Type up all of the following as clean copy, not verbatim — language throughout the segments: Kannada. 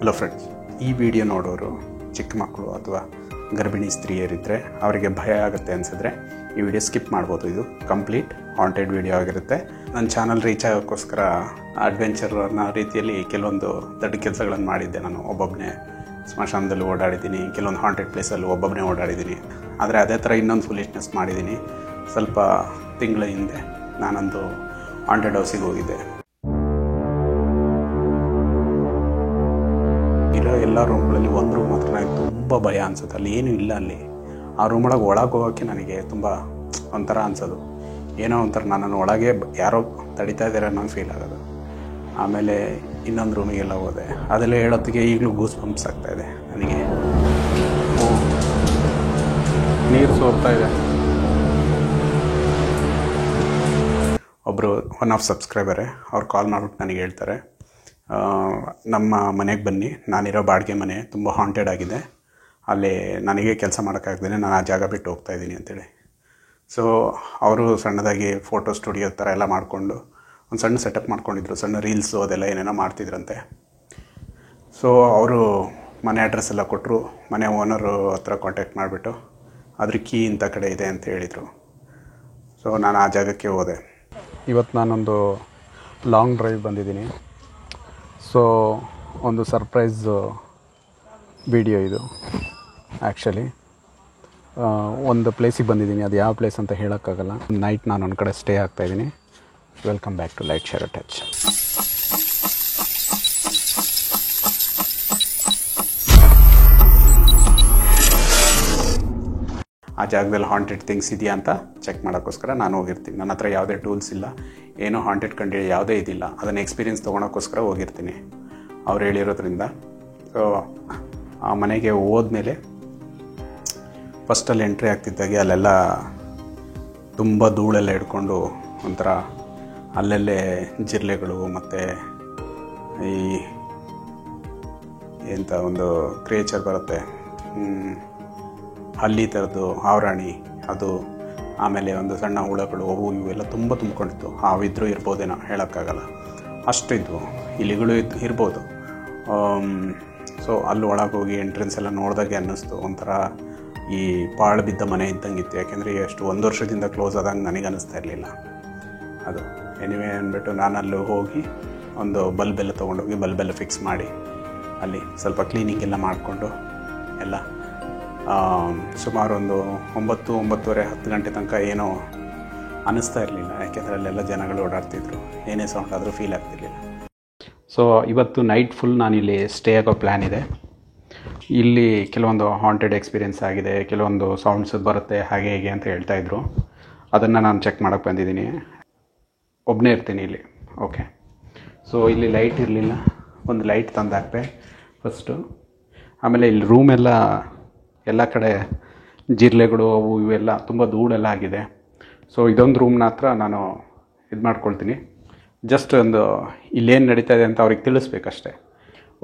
ಹಲೋ ಫ್ರೆಂಡ್ಸ್, ಈ ವಿಡಿಯೋ ನೋಡೋರು ಚಿಕ್ಕ ಮಕ್ಕಳು ಅಥವಾ ಗರ್ಭಿಣಿ ಸ್ತ್ರೀಯರಿದ್ದರೆ ಅವರಿಗೆ ಭಯ ಆಗುತ್ತೆ ಅನಿಸಿದ್ರೆ ಈ ವಿಡಿಯೋ ಸ್ಕಿಪ್ ಮಾಡ್ಬೋದು. ಇದು ಕಂಪ್ಲೀಟ್ ಹಾಂಟೆಡ್ ವಿಡಿಯೋ ಆಗಿರುತ್ತೆ. ನನ್ನ ಚಾನಲ್ ರೀಚ್ ಆಗೋಕ್ಕೋಸ್ಕರ ಅಡ್ವೆಂಚರ್ ಅನ್ನೋ ರೀತಿಯಲ್ಲಿ ಕೆಲವೊಂದು ದೊಡ್ಡ ಕೆಲಸಗಳನ್ನು ಮಾಡಿದ್ದೆ. ನಾನು ಒಬ್ಬೊಬ್ಬನೇ ಸ್ಮಶಾನದಲ್ಲಿ ಓಡಾಡಿದ್ದೀನಿ, ಕೆಲವೊಂದು ಹಾಂಟೆಡ್ ಪ್ಲೇಸಲ್ಲಿ ಒಬ್ಬೊಬ್ಬನೇ ಓಡಾಡಿದ್ದೀನಿ. ಆದರೆ ಅದೇ ಥರ ಇನ್ನೊಂದು ಫುಲಿಶ್ನೆಸ್ ಮಾಡಿದ್ದೀನಿ. ಸ್ವಲ್ಪ ತಿಂಗಳ ಹಿಂದೆ ನಾನೊಂದು ಹಾಂಟೆಡ್ ಹೌಸಿಗೆ ಹೋಗಿದ್ದೆ. ಇರೋ ಎಲ್ಲ ರೂಮ್ಗಳಲ್ಲಿ ಒಂದು ರೂಮ್ ಮಾತ್ರ ನನಗೆ ತುಂಬ ಭಯ ಅನಿಸುತ್ತೆ. ಅಲ್ಲಿ ಏನೂ ಇಲ್ಲ. ಅಲ್ಲಿ ಆ ರೂಮ್ ಒಳಗೆ ಹೋಗೋಕ್ಕೆ ನನಗೆ ತುಂಬ ಒಂಥರ ಅನಿಸೋದು, ಏನೋ ಒಂಥರ ನನ್ನನ್ನು ಒಳಗೆ ಯಾರೋ ತಡಿತಾ ಇದ್ದಾರೆ ಅನ್ನೋ ಫೀಲ್ ಆಗೋದು. ಆಮೇಲೆ ಇನ್ನೊಂದು ರೂಮಿಗೆಲ್ಲ ಹೋದೆ. ಅದೆಲ್ಲ ಹೇಳೋತ್ತಿಗೆ ಈಗಲೂ ಗೂಸ್ ಬಂಪ್ಸ್ ಆಗ್ತಾಯಿದೆ ನನಗೆ. ನೀರು ಸೋರ್ತಾ ಇದೆ. ಒಬ್ಬರು ಒನ್ ಆಫ್ ಸಬ್ಸ್ಕ್ರೈಬರೇ ಅವ್ರು ಕಾಲ್ ಮಾಡ್ಬಿಟ್ಟು ನನಗೆ ಹೇಳ್ತಾರೆ, ನಮ್ಮ ಮನೆಗೆ ಬನ್ನಿ, ನಾನಿರೋ ಬಾಡಿಗೆ ಮನೆ ತುಂಬ ಹಾಂಟೆಡ್ ಆಗಿದೆ, ಅಲ್ಲಿ ನನಗೆ ಕೆಲಸ ಮಾಡೋಕ್ಕಾಗ್ದೇ ನಾನು ಆ ಜಾಗ ಬಿಟ್ಟು ಹೋಗ್ತಾಯಿದ್ದೀನಿ ಅಂತೇಳಿ. ಸೊ ಅವರು ಸಣ್ಣದಾಗಿ ಫೋಟೋ ಸ್ಟುಡಿಯೋ ಥರ ಎಲ್ಲ ಮಾಡಿಕೊಂಡು ಒಂದು ಸಣ್ಣ ಸೆಟಪ್ ಮಾಡ್ಕೊಂಡಿದ್ರು. ಸಣ್ಣ ರೀಲ್ಸು ಅದೆಲ್ಲ ಏನೇನೋ ಮಾಡ್ತಿದ್ರಂತೆ. ಸೊ ಅವರು ಮನೆ ಅಡ್ರೆಸ್ ಎಲ್ಲ ಕೊಟ್ಟರು. ಮನೆ ಓನರು ಹತ್ರ ಕಾಂಟ್ಯಾಕ್ಟ್ ಮಾಡಿಬಿಟ್ಟು ಅದ್ರ ಕೀ ಇಂಥ ಕಡೆ ಇದೆ ಅಂತ ಹೇಳಿದರು. ಸೊ ನಾನು ಆ ಜಾಗಕ್ಕೆ ಹೋದೆ. ಇವತ್ತು ನಾನೊಂದು ಲಾಂಗ್ ಡ್ರೈವ್ ಬಂದಿದ್ದೀನಿ. ಸೊ ಒಂದು ಸರ್ಪ್ರೈಸ್ ವಿಡಿಯೋ ಇದು. ಆ್ಯಕ್ಚುಲಿ ಒಂದು ಪ್ಲೇಸಿಗೆ ಬಂದಿದ್ದೀನಿ. ಅದು ಯಾವ ಪ್ಲೇಸ್ ಅಂತ ಹೇಳೋಕ್ಕಾಗಲ್ಲ. ನೈಟ್ ನಾನು ಒಂದು ಕಡೆ ಸ್ಟೇ ಆಗ್ತಾಯಿದ್ದೀನಿ. Welcome back to light share touch. ಆ ಜಾಗದಲ್ಲಿ ಹಾಂಟೆಡ್ ಥಿಂಗ್ಸ್ ಇದೆಯಾ ಅಂತ ಚೆಕ್ ಮಾಡೋಕ್ಕೋಸ್ಕರ ನಾನು ಹೋಗಿರ್ತೀನಿ. ನನ್ನ ಹತ್ರ ಯಾವುದೇ ಟೂಲ್ಸ್ ಇಲ್ಲ, ಏನೋ ಹಾಂಟೆಡ್ ಕಂಡು ಯಾವುದೇ ಇದಿಲ್ಲ. ಅದನ್ನು ಎಕ್ಸ್ಪೀರಿಯೆನ್ಸ್ ತೊಗೊಳಕ್ಕೋಸ್ಕರ ಹೋಗಿರ್ತೀನಿ ಅವ್ರು ಹೇಳಿರೋದ್ರಿಂದ. ಸೊ ಆ ಮನೆಗೆ ಹೋದ್ಮೇಲೆ ಫಸ್ಟಲ್ಲಿ ಎಂಟ್ರಿ ಆಗ್ತಿದ್ದಾಗೆ ಅಲ್ಲೆಲ್ಲ ತುಂಬ ಧೂಳೆಲ್ಲ ಹಿಡ್ಕೊಂಡು ಒಂಥರ ಅಲ್ಲೆಲ್ಲೇ ಜಿರ್ಲೆಗಳು ಮತ್ತು ಈ ಎಂಥ ಒಂದು ಕ್ರಿಯೇಚರ್ ಬರುತ್ತೆ, ಹಲ್ಲಿ ಥರದ್ದು, ಹಾವರಾಣಿ ಅದು, ಆಮೇಲೆ ಒಂದು ಸಣ್ಣ ಹುಳಗಳು, ಅವು ಇವೆಲ್ಲ ತುಂಬ ತುಂಬ್ಕೊಂಡಿತ್ತು. ಹಾವಿದ್ರೂ ಇರ್ಬೋದೇನೋ, ಹೇಳೋಕ್ಕಾಗಲ್ಲ, ಅಷ್ಟು ಇದ್ವು. ಇಲಿಗಳು ಇರ್ಬೋದು. ಸೊ ಅಲ್ಲಿ ಒಳಗೆ ಹೋಗಿ ಎಂಟ್ರೆನ್ಸ್ ಎಲ್ಲ ನೋಡಿದಾಗೆ ಅನ್ನಿಸ್ತು ಒಂಥರ ಈ ಪಾಳು ಬಿದ್ದ ಮನೆ ಇದ್ದಂಗಿತ್ತು. ಯಾಕೆಂದರೆ ಎಷ್ಟು 1 ವರ್ಷದಿಂದ ಕ್ಲೋಸ್ ಆದಂಗೆ ನನಗೆ ಅನ್ನಿಸ್ತಾ ಇರಲಿಲ್ಲ ಅದು. ಎನಿವೇ ಅಂದ್ಬಿಟ್ಟು ನಾನು ಅಲ್ಲಿ ಹೋಗಿ ಒಂದು ಬಲ್ಬೆಲ್ಲ ತೊಗೊಂಡೋಗಿ ಬಲ್ಬೆಲ್ಲ ಫಿಕ್ಸ್ ಮಾಡಿ ಅಲ್ಲಿ ಸ್ವಲ್ಪ ಕ್ಲೀನಿಂಗ್ ಎಲ್ಲ ಮಾಡಿಕೊಂಡು ಎಲ್ಲ ಸುಮಾರು ಒಂದು 9-9:30 10 ಗಂಟೆ ತನಕ ಏನೋ ಅನ್ನಿಸ್ತಾ ಇರಲಿಲ್ಲ. ಯಾಕೆಂದರೆ ಅಲ್ಲೆಲ್ಲ ಜನಗಳು ಓಡಾಡ್ತಿದ್ರು, ಏನೇ ಸೌಂಡ್ ಆದರೂ ಫೀಲ್ ಆಗ್ತಿರ್ಲಿಲ್ಲ. ಸೊ ಇವತ್ತು ನೈಟ್ ಫುಲ್ ನಾನಿಲ್ಲಿ ಸ್ಟೇ ಆಗೋ ಪ್ಲ್ಯಾನ್ ಇದೆ. ಇಲ್ಲಿ ಕೆಲವೊಂದು ಹಾಂಟೆಡ್ ಎಕ್ಸ್ಪೀರಿಯೆನ್ಸ್ ಆಗಿದೆ, ಕೆಲವೊಂದು ಸೌಂಡ್ಸ್ ಬರುತ್ತೆ ಹಾಗೆ ಹೇಗೆ ಅಂತ ಹೇಳ್ತಾಯಿದ್ರು. ಅದನ್ನು ನಾನು ಚೆಕ್ ಮಾಡೋಕ್ಕೆ ಬಂದಿದ್ದೀನಿ. ಒಬ್ಬನೇ ಇರ್ತೀನಿ ಇಲ್ಲಿ. ಓಕೆ. ಸೊ ಇಲ್ಲಿ ಲೈಟ್ ಇರಲಿಲ್ಲ, ಒಂದು ಲೈಟ್ ತಂದಾಕ್ದೆ ಫಸ್ಟು. ಆಮೇಲೆ ಇಲ್ಲಿ ರೂಮೆಲ್ಲ ಎಲ್ಲ ಕಡೆ ಜಿರ್ಲೆಗಳು ಅವು ಇವೆಲ್ಲ ತುಂಬ ಧೂಳೆಲ್ಲ ಆಗಿದೆ. ಸೊ ಇದೊಂದು ರೂಮ್ನ ಹತ್ರ ನಾನು ಇದು ಮಾಡ್ಕೊಳ್ತೀನಿ. ಜಸ್ಟ್ ಒಂದು ಇಲ್ಲೇನು ನಡೀತಾ ಇದೆ ಅಂತ ಅವ್ರಿಗೆ ತಿಳಿಸ್ಬೇಕಷ್ಟೆ.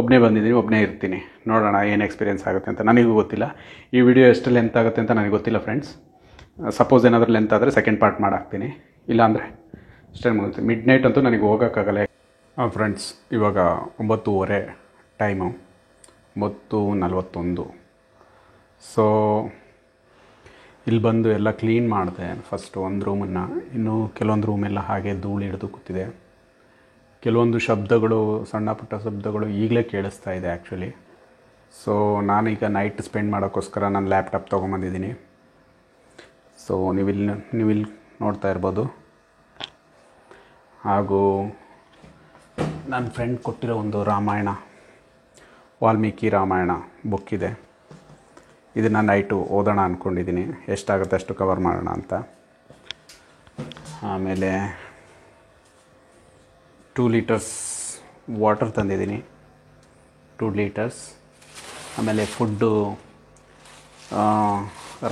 ಒಬ್ಬನೇ ಬಂದಿದ್ದೀನಿ, ಒಬ್ಬನೇ ಇರ್ತೀನಿ, ನೋಡೋಣ ಏನು ಎಕ್ಸ್ಪೀರಿಯೆನ್ಸ್ ಆಗುತ್ತೆ ಅಂತ. ನನಗೂ ಗೊತ್ತಿಲ್ಲ ಈ ವಿಡಿಯೋ ಎಷ್ಟು ಲೆಂತ್ ಆಗುತ್ತೆ ಅಂತ ನನಗೆ ಗೊತ್ತಿಲ್ಲ ಫ್ರೆಂಡ್ಸ್. ಸಪೋಸ್ ಏನಾದರೂ ಲೆಂತ್ ಆದರೆ ಸೆಕೆಂಡ್ ಪಾರ್ಟ್ ಮಾಡಾಕ್ತೀನಿ, ಇಲ್ಲಾಂದರೆ ಅಷ್ಟೇ ಮುಗಿಯುತ್ತೆ. ಮಿಡ್ ನೈಟ್ ಅಂತೂ ನನಗೆ ಹೋಗೋಕ್ಕಾಗಲ್ಲ ಫ್ರೆಂಡ್ಸ್. ಇವಾಗ 9:30 ಟೈಮು, 9:41. ಸೊ ಇಲ್ಲಿ ಬಂದು ಎಲ್ಲ ಕ್ಲೀನ್ ಮಾಡಿದೆ ಫಸ್ಟು ಒಂದು ರೂಮನ್ನು. ಇನ್ನೂ ಕೆಲವೊಂದು ರೂಮೆಲ್ಲ ಹಾಗೆ ಧೂಳು ಹಿಡಿದು ಕೂತಿದೆ. ಕೆಲವೊಂದು ಶಬ್ದಗಳು, ಸಣ್ಣ ಪುಟ್ಟ ಶಬ್ದಗಳು ಈಗಲೇ ಕೇಳಿಸ್ತಾ ಇದೆ ಆ್ಯಕ್ಚುಲಿ. ಸೊ ನಾನೀಗ ನೈಟ್ ಸ್ಪೆಂಡ್ ಮಾಡೋಕ್ಕೋಸ್ಕರ ನಾನು ಲ್ಯಾಪ್ಟಾಪ್ ತೊಗೊಂಬಂದಿದ್ದೀನಿ. ಸೊ ನೀವಿಲ್ಲಿ ನೋಡ್ತಾ ಇರ್ಬೋದು. ಹಾಗೂ ನನ್ನ ಫ್ರೆಂಡ್ ಕೊಟ್ಟಿರೋ ಒಂದು ರಾಮಾಯಣ, ವಾಲ್ಮೀಕಿ ರಾಮಾಯಣ ಬುಕ್ ಇದೆ. ಇದನ್ನು ನೈಟು ಓದೋಣ ಅಂದ್ಕೊಂಡಿದ್ದೀನಿ, ಎಷ್ಟಾಗುತ್ತೆ ಅಷ್ಟು ಕವರ್ ಮಾಡೋಣ ಅಂತ. ಆಮೇಲೆ 2 ಲೀಟರ್ಸ್ ವಾಟರ್ ತಂದಿದ್ದೀನಿ, 2 ಲೀಟರ್ಸ್. ಆಮೇಲೆ ಫುಡ್ಡು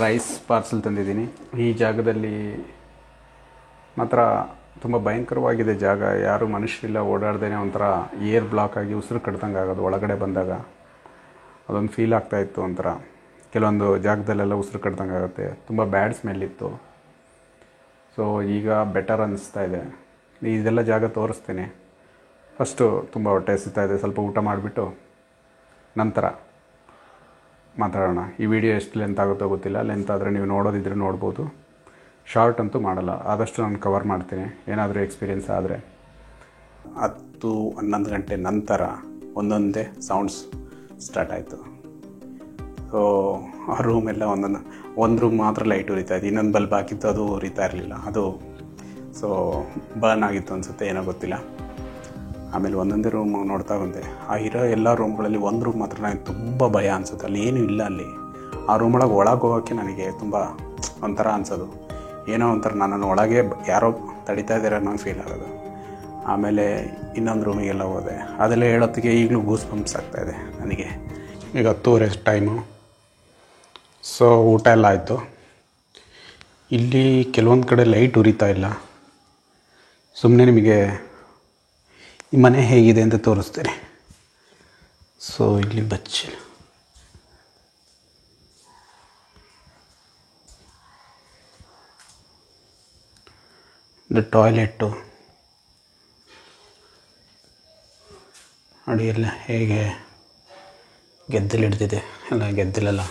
ರೈಸ್ ಪಾರ್ಸಲ್ ತಂದಿದ್ದೀನಿ. ಈ ಜಾಗದಲ್ಲಿ ಮಾತ್ರ ತುಂಬ ಭಯಂಕರವಾಗಿದೆ ಜಾಗ. ಯಾರು ಮನುಷ್ಯರಿಲ್ಲ, ಓಡಾಡ್ದೇ ಒಂಥರ ಏರ್ ಬ್ಲಾಕ್ ಆಗಿ ಉಸಿರು ಕಟ್ದಂಗೆ ಆಗೋದು ಒಳಗಡೆ ಬಂದಾಗ. ಅದೊಂದು ಫೀಲ್ ಆಗ್ತಾಯಿತ್ತು ಒಂಥರ. ಕೆಲವೊಂದು ಜಾಗದಲ್ಲೆಲ್ಲ ಉಸಿರು ಕಟ್ದಂಗೆ ಆಗುತ್ತೆ. ತುಂಬ ಬ್ಯಾಡ್ ಸ್ಮೆಲ್ ಇತ್ತು. ಸೊ ಈಗ ಬೆಟರ್ ಅನ್ನಿಸ್ತಾ ಇದೆ. ಇದೆಲ್ಲ ಜಾಗ ತೋರಿಸ್ತೀನಿ. ಫಸ್ಟು ತುಂಬ ಹೊಟ್ಟೆ ಹಸಿತಾ ಇದೆ, ಸ್ವಲ್ಪ ಊಟ ಮಾಡಿಬಿಟ್ಟು ನಂತರ ಮಾತಾಡೋಣ. ಈ ವಿಡಿಯೋ ಎಷ್ಟು ಲೆಂತ್ ಆಗುತ್ತೋ ಗೊತ್ತಿಲ್ಲ. ಲೆಂತ್ ಆದರೆ ನೀವು ನೋಡೋದಿದ್ರೆ ನೋಡ್ಬೋದು. ಶಾರ್ಟ್ ಅಂತೂ ಮಾಡಲ್ಲ, ಆದಷ್ಟು ನಾನು ಕವರ್ ಮಾಡ್ತೀನಿ ಏನಾದರೂ ಎಕ್ಸ್ಪೀರಿಯೆನ್ಸ್ ಆದರೆ. 10-11 ಗಂಟೆ ನಂತರ ಒಂದೊಂದೇ ಸೌಂಡ್ಸ್ ಸ್ಟಾರ್ಟ್ ಆಯಿತು. ಸೊ ಆ ರೂಮೆಲ್ಲ ಒಂದು ರೂಮ್ ಮಾತ್ರ ಲೈಟ್ ಉರಿತಾಯಿತ್ತು, ಇನ್ನೊಂದು ಬಲ್ಬ್ ಹಾಕಿತ್ತು, ಅದು ಉರಿತಾ ಇರಲಿಲ್ಲ. ಅದು ಸೊ ಬರ್ನ್ ಆಗಿತ್ತು ಅನಿಸುತ್ತೆ, ಏನೋ ಗೊತ್ತಿಲ್ಲ. ಆಮೇಲೆ ಒಂದೊಂದೇ ರೂಮ್ ನೋಡ್ತಾ ಬಂದೆ. ಆ ಇರೋ ಎಲ್ಲ ರೂಮ್ಗಳಲ್ಲಿ ಒಂದು ರೂಮ್ ಮಾತ್ರ ನನಗೆ ತುಂಬ ಭಯ ಅನಿಸುತ್ತೆ. ಅಲ್ಲಿ ಏನೂ ಇಲ್ಲ. ಅಲ್ಲಿ ಆ ರೂಮೊಳಗೆ ಒಳಗೆ ಹೋಗೋಕ್ಕೆ ನನಗೆ ತುಂಬ ಒಂಥರ ಅನಿಸೋದು, ಏನೋ ಒಂಥರ ನನ್ನನ್ನು ಒಳಗೆ ಯಾರೋ ತಡಿತಾ ಇದ್ದಾರೆ ಅನ್ನೋ ಫೀಲ್ ಆಗೋದು. ಆಮೇಲೆ ಇನ್ನೊಂದು ರೂಮಿಗೆಲ್ಲ ಹೋದೆ. ಅದೆಲ್ಲ ಹೇಳೋತ್ತಿಗೆ ಈಗಲೂ ಗೂಸ್ ಬಂಪ್ಸ್ ಆಗ್ತಾಯಿದೆ ನನಗೆ. ಈಗ 10:30 ಟೈಮು. ಸೊ ಊಟ ಎಲ್ಲ ಆಯಿತು. ಇಲ್ಲಿ ಕೆಲವೊಂದು ಕಡೆ ಲೈಟ್ ಉರಿತಾ ಇಲ್ಲ. ಸುಮ್ಮನೆ ನಿಮಗೆ ಈ ಮನೆ ಹೇಗಿದೆ ಅಂತ ತೋರಿಸ್ತೇನೆ. ಸೊ ಇಲ್ಲಿ ಬಚ್ಚಲು ಇದು ಟಾಯ್ಲೆಟ್ಟು ನೋಡಿ, ಎಲ್ಲ ಹೇಗೆ ಗೆದ್ದಲು ಹಿಡ್ದಿದೆ, ಎಲ್ಲ ಗೆದ್ದಲೆಲ್ಲ.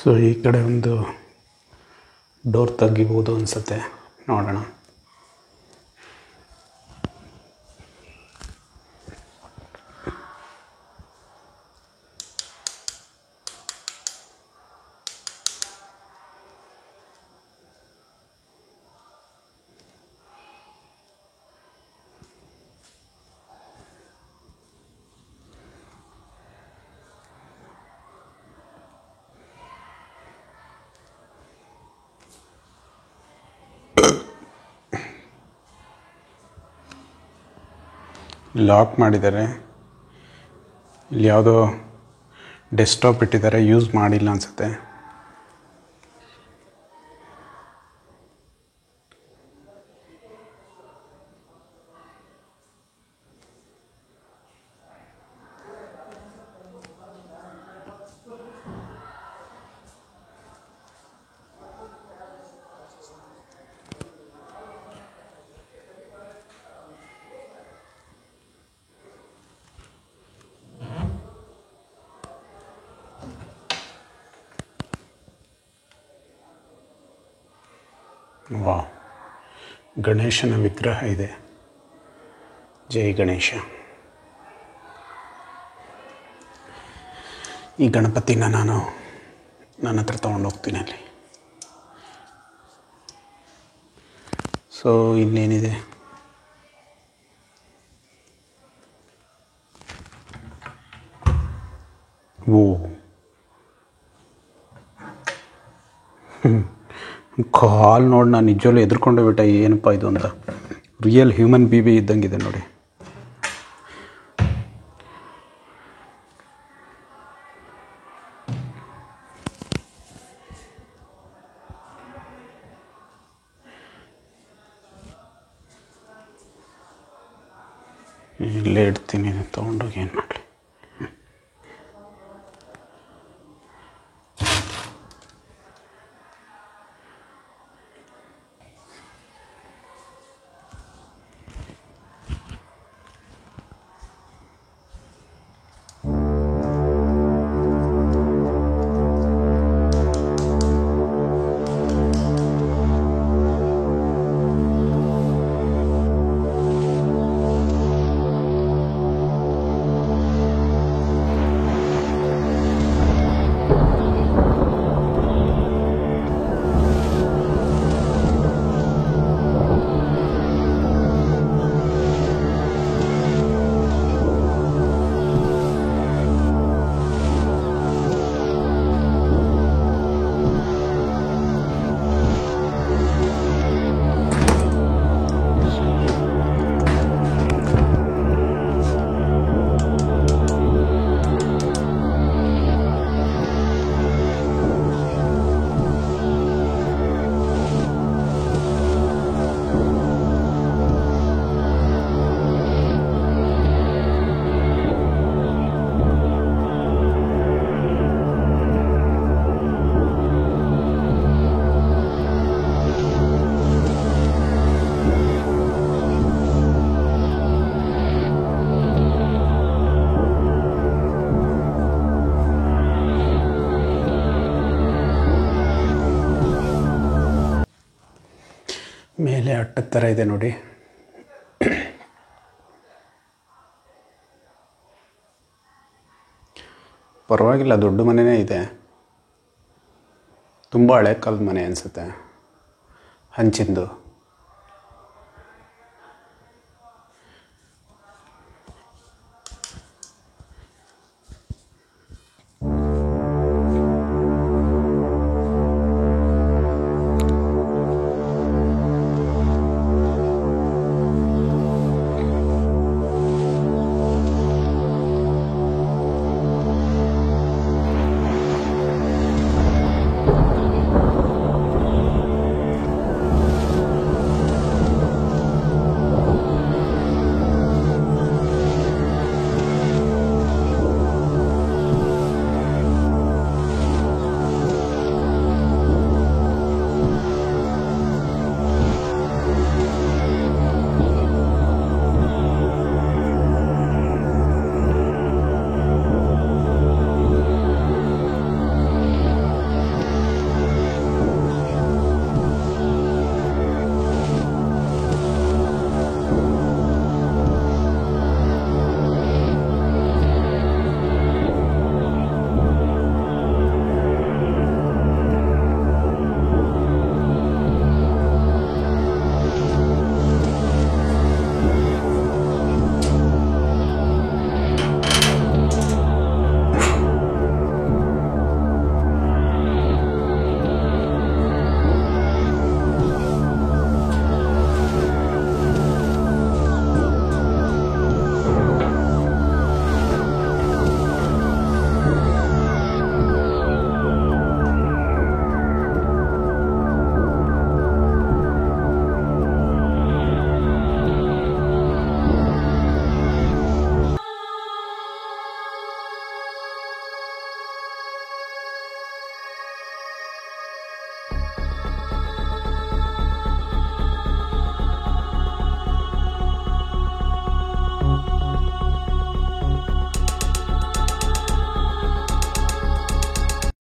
ಸೊ ಈ ಕಡೆ ಒಂದು ಡೋರ್ ತೆಗಿಬೋದು ಅನಿಸುತ್ತೆ, ನೋಡೋಣ. ಲಾಕ್ ಮಾಡಿದ್ದಾರೆ. ಇಲ್ಲಿ ಯಾವುದೋ ಡೆಸ್ಕ್ಟಾಪ್ ಇಟ್ಟಿದ್ದಾರೆ, ಯೂಸ್ ಮಾಡಿಲ್ಲ ಅನಿಸುತ್ತೆ. ವಾ, ಗಣೇಶನ ವಿಗ್ರಹ ಇದೆ. ಜೈ ಗಣೇಶ. ಈ ಗಣಪತಿನ ನಾನು ನನ್ನ ಹತ್ರ ತೊಗೊಂಡೋಗ್ತೀನಿ ಅಲ್ಲಿ. ಸೊ ಇನ್ನೇನಿದೆ, ಓ ಕಾಲ್ ನೋಡಿ ನಾನು ನಿಜವಲ್ಲೂ ಎದುರ್ಕೊಂಡೇ ಬಿಟ್ಟೆ, ಏನಪ್ಪ ಇದು ಅಂತ. ರಿಯಲ್ ಹ್ಯೂಮನ್ ಬೇಬಿ ಇದ್ದಂಗಿದೆ ನೋಡಿ. ಇಲ್ಲೇ ಇಡ್ತೀನಿ, ತೊಗೊಂಡೋಗಿ ಏನು ಮಾಡಲಿ. ಮೇಲೆ ಅಟ್ಟದ ಥರ ಇದೆ ನೋಡಿ. ಪರವಾಗಿಲ್ಲ, ದೊಡ್ಡ ಮನೆಯೇ ಇದೆ. ತುಂಬ ಹಳೆ ಕಾಲದ ಮನೆ ಅನಿಸುತ್ತೆ, ಹಂಚಿಂದು.